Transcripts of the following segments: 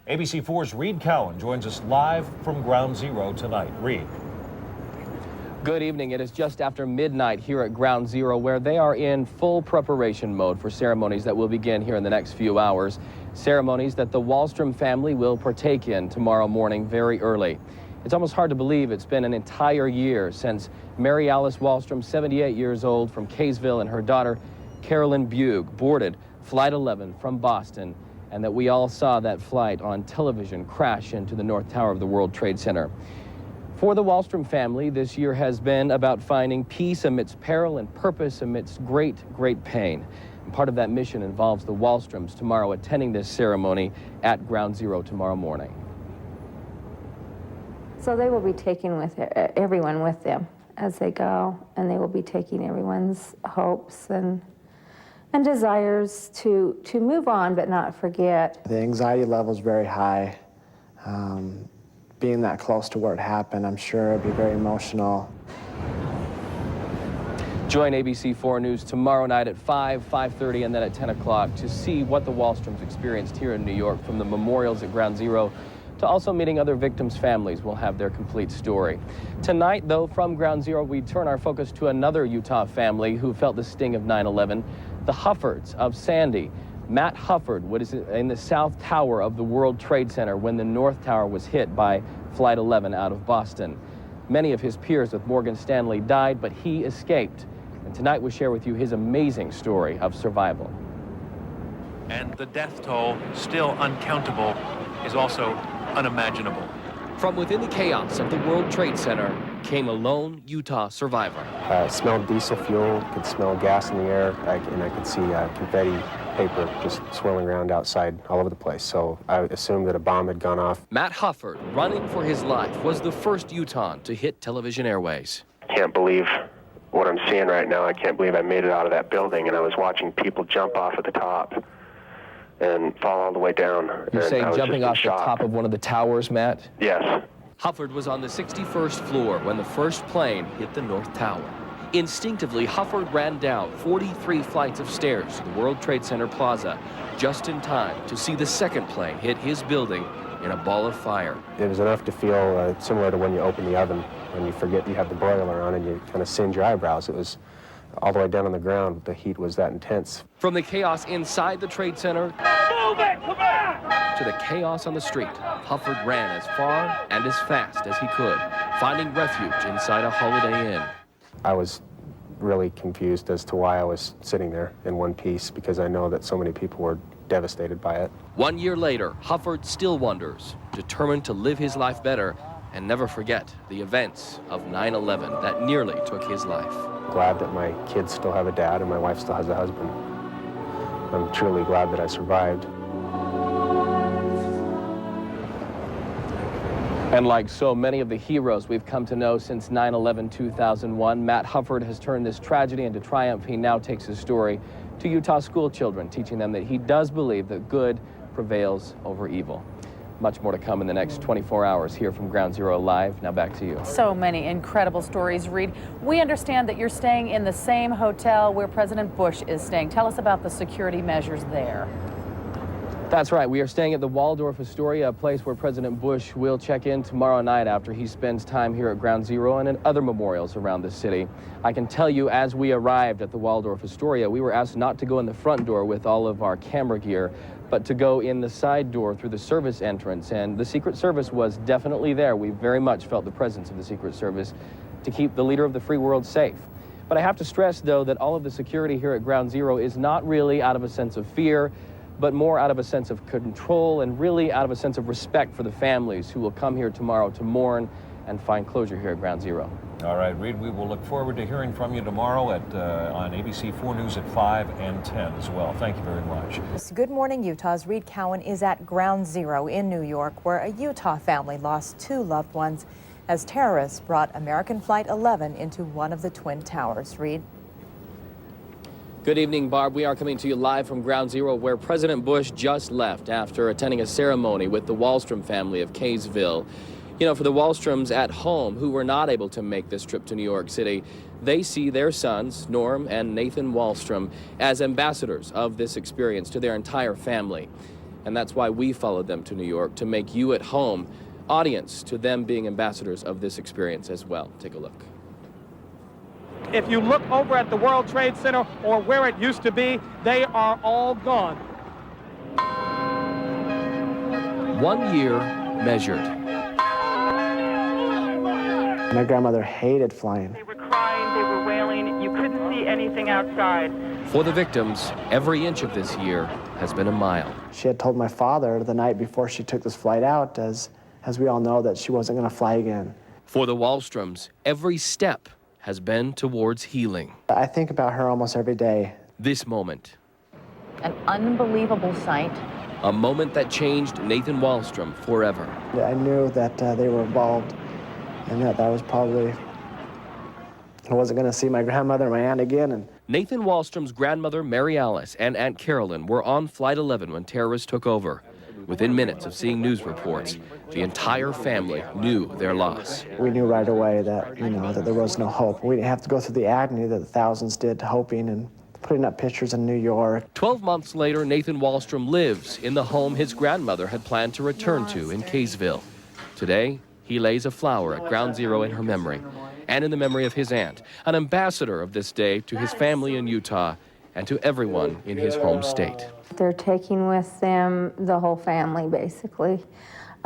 ABC4's Reed Cowan joins us live from Ground Zero tonight. Reed. Good evening. It is just after midnight here at Ground Zero, where they are in full preparation mode for ceremonies that will begin here in the next few hours. Ceremonies that the Wallstrom family will partake in tomorrow morning very early. It's almost hard to believe it's been an entire year since Mary Alice Wallstrom, 78 years old, from Kaysville, and her daughter Carolyn Bugh boarded Flight 11 from Boston, and that we all saw that flight on television crash into the North Tower of the World Trade Center. For the Wallstrom family, this year has been about finding peace amidst peril and purpose amidst great pain. And part of that mission involves the Wallstroms tomorrow attending this ceremony at Ground Zero tomorrow morning. So they will be taking everyone with them as they go, and they will be taking everyone's hopes and desires to move on but not forget. The anxiety level is very high. Being that close to where it happened, I'm sure it'll be very emotional. Join ABC4 News tomorrow night at 5, 5:30, and then at 10 o'clock to see what the Wallstroms experienced here in New York, from the memorials at Ground Zero to also meeting other victims' families. Will have their complete story. Tonight, though, from Ground Zero, we turn our focus to another Utah family who felt the sting of 9/11, the Huffords of Sandy. Matt Hufford was in the South Tower of the World Trade Center when the North Tower was hit by Flight 11 out of Boston. Many of his peers with Morgan Stanley died, but he escaped. And tonight we share with you his amazing story of survival. And the death toll, still uncountable, is also unimaginable. From within the chaos of the World Trade Center came a lone Utah survivor. I smelled diesel fuel, could smell gas in the air, and I could see confetti paper just swirling around outside all over the place. So I assumed that a bomb had gone off. Matt Hufford, running for his life, was the first Utahn to hit television airways. Can't believe what I'm seeing right now. I can't believe I made it out of that building, and I was watching people jump off at the top and fall all the way down. You're saying jumping off the top of one of the towers, Matt? Yes. Hufford was on the 61st floor when the first plane hit the North Tower. Instinctively, Hufford ran down 43 flights of stairs to the World Trade Center Plaza, just in time to see the second plane hit his building in a ball of fire. It was enough to feel similar to when you open the oven, when you forget you have the broiler on and you kind of singe your eyebrows. It was all the way down on the ground. The heat was that intense. From the chaos inside the Trade Center to the chaos on the street, Hufford ran as far and as fast as he could, finding refuge inside a Holiday Inn. I was really confused as to why I was sitting there in one piece, because I know that so many people were devastated by it. 1 year later, Hufford still wonders, determined to live his life better and never forget the events of 9/11 that nearly took his life. Glad that my kids still have a dad and my wife still has a husband. I'm truly glad that I survived. And like so many of the heroes we've come to know since 9/11/2001, Matt Hufford has turned this tragedy into triumph. He now takes his story to Utah school children, teaching them that he does believe that good prevails over evil. Much more to come in the next 24 hours here from Ground Zero Live. Now back to you. So many incredible stories, Reed. We understand that you're staying in the same hotel where President Bush is staying. Tell us about the security measures there. That's right. We are staying at the Waldorf Astoria, a place where President Bush will check in tomorrow night after he spends time here at Ground Zero and in other memorials around the city. I can tell you, as we arrived at the Waldorf Astoria, we were asked not to go in the front door with all of our camera gear, but to go in the side door through the service entrance. And the Secret Service was definitely there. We very much felt the presence of the Secret Service to keep the leader of the free world safe. But I have to stress, though, that all of the security here at Ground Zero is not really out of a sense of fear, but more out of a sense of control and really out of a sense of respect for the families who will come here tomorrow to mourn and find closure here at Ground Zero. All right, Reed, we will look forward to hearing from you tomorrow on ABC4 News at 5 and 10 as well. Thank you very much. Good morning, Utah's Reed Cowan is at Ground Zero in New York, where a Utah family lost 2 loved ones as terrorists brought American Flight 11 into one of the Twin Towers. Reed? Good evening, Barb. We are coming to you live from Ground Zero, where President Bush just left after attending a ceremony with the Wallstrom family of Kaysville. You know, for the Wallstroms at home who were not able to make this trip to New York City, they see their sons, Norm and Nathan Wallstrom, as ambassadors of this experience to their entire family. And that's why we followed them to New York, to make you at home audience to them being ambassadors of this experience as well. Take a look. If you look over at the World Trade Center or where it used to be, they are all gone. 1 year measured. My grandmother hated flying. They were crying, they were wailing, you couldn't see anything outside. For the victims, every inch of this year has been a mile. She had told my father the night before she took this flight out, as we all know, that she wasn't going to fly again. For the Wallstroms, every step has been towards healing. I think about her almost every day. This moment, An unbelievable sight. a moment that changed Nathan Wallstrom forever. I knew that they were involved, and that was probably, I wasn't going to see my grandmother and my aunt again. And Nathan Wallstrom's grandmother, Mary Alice, and Aunt Carolyn were on Flight 11 when terrorists took over. Within minutes of seeing news reports, the entire family knew their loss. we knew right away that, that there was no hope. We didn't have to go through the agony that the thousands did, hoping and putting up pictures in New York. 12 months later, Nathan Wallstrom lives in the home his grandmother had planned to return to in Kaysville. Today, he lays a flower at Ground Zero in her memory, and in the memory of his aunt, an ambassador of this day to his family in Utah and to everyone in his home state. They're taking with them the whole family, basically.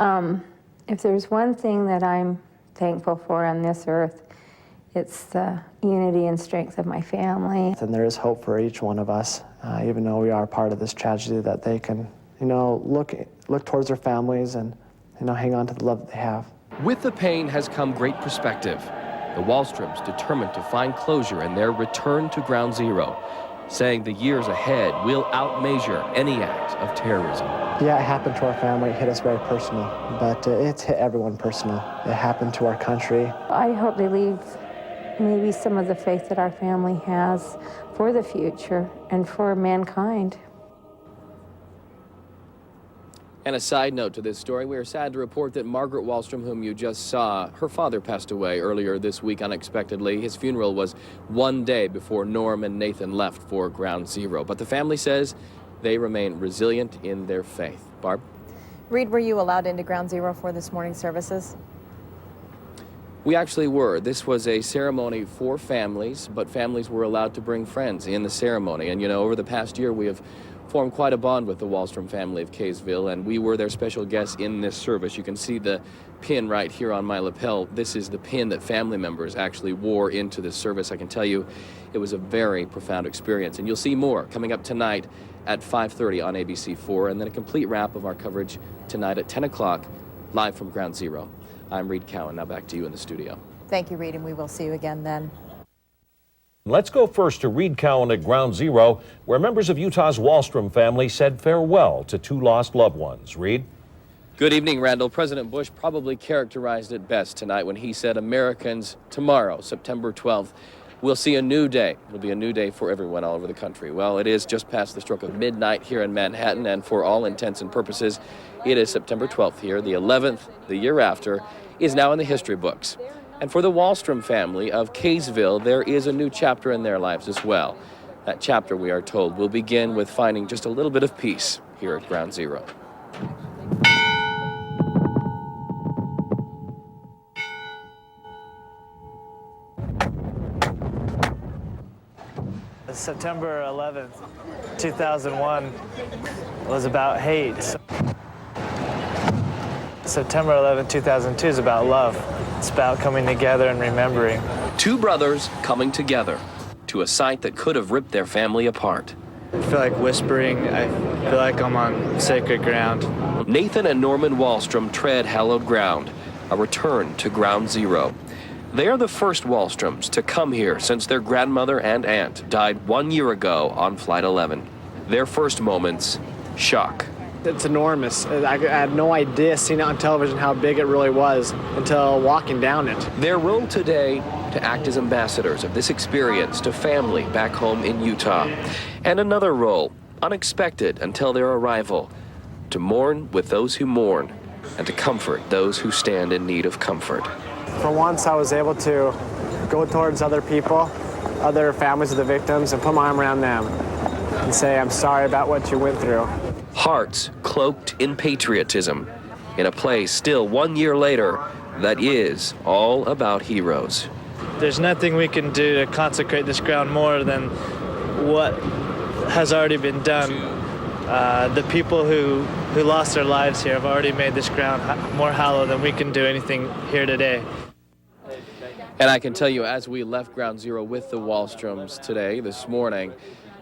If there's one thing that I'm thankful for on this earth, it's the unity and strength of my family. And there is hope for each one of us, even though we are part of this tragedy, that they can, look towards their families and, hang on to the love that they have. With the pain has come great perspective. The Wallstroms determined to find closure in their return to Ground Zero, saying the years ahead will outmeasure any act of terrorism. Yeah, it happened to our family. It hit us very personal, but it's hit everyone personal. It happened to our country. I hope they leave maybe some of the faith that our family has for the future and for mankind. And a side note to this story, we are sad to report that Margaret Wallstrom, whom you just saw, her father passed away earlier this week unexpectedly. His funeral was 1 day before Norm and Nathan left for Ground Zero. But the family says they remain resilient in their faith. Barb? Reed, were you allowed into Ground Zero for this morning's services? We actually were. This was a ceremony for families, but families were allowed to bring friends in the ceremony. And over the past year, we have formed quite a bond with the Wallstrom family of Kaysville, and we were their special guests in this service. You can see the pin right here on my lapel. This is the pin that family members actually wore into this service. I can tell you it was a very profound experience, and you'll see more coming up tonight at 5:30 on ABC4, and then a complete wrap of our coverage tonight at 10 o'clock, live from Ground Zero. I'm Reed Cowan. Now back to you in the studio. Thank you, Reed, and we will see you again then. Let's go first to Reed Cowan at Ground Zero, where members of Utah's Wallstrom family said farewell to two lost loved ones. Reed? Good evening, Randall. President Bush probably characterized it best tonight when he said Americans tomorrow, September 12th, will see a new day. It'll be a new day for everyone all over the country. Well, it is just past the stroke of midnight here in Manhattan, and for all intents and purposes, it is September 12th here. The 11th, the year after, is now in the history books. And for the Wallstrom family of Kaysville, there is a new chapter in their lives as well. That chapter, we are told, will begin with finding just a little bit of peace here at Ground Zero. September 11th, 2001 was about hate. September 11th, 2002 is about love. It's about coming together and remembering. Two brothers coming together to a site that could have ripped their family apart. I feel like whispering. I feel like I'm on sacred ground. Nathan and Norman Wallstrom tread hallowed ground, a return to Ground Zero. They are the first Wallstroms to come here since their grandmother and aunt died 1 year ago on Flight 11. Their first moments, shock. It's enormous. I had no idea, seeing it on television, how big it really was until walking down it. Their role today, to act as ambassadors of this experience to family back home in Utah. And another role, unexpected until their arrival, to mourn with those who mourn and to comfort those who stand in need of comfort. For once, I was able to go towards other people, other families of the victims, and put my arm around them and say, I'm sorry about what you went through. hearts cloaked in patriotism, in a place still 1 year later that is all about heroes. There's nothing we can do to consecrate this ground more than what has already been done. The people who lost their lives here have already made this ground more hallowed than we can do anything here today. And I can tell you, as we left Ground Zero with the Wallstroms this morning,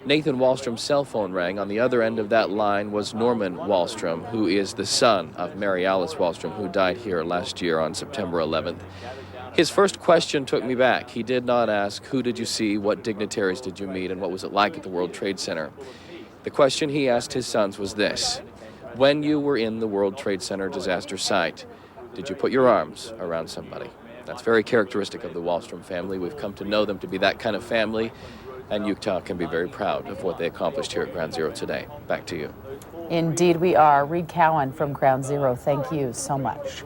Nathan Wallstrom's cell phone rang. On the other end of that line was Norman Wallstrom, who is the son of Mary Alice Wallstrom, who died here last year on September 11th. His first question took me back. He did not ask, who did you see, what dignitaries did you meet, and what was it like at the World Trade Center? The question he asked his sons was this: when you were in the World Trade Center disaster site, did you put your arms around somebody? That's very characteristic of the Wallstrom family. We've come to know them to be that kind of family, and Utah can be very proud of what they accomplished here at Ground Zero today. Back to you. Indeed we are. Reed Cowan from Ground Zero, thank you so much.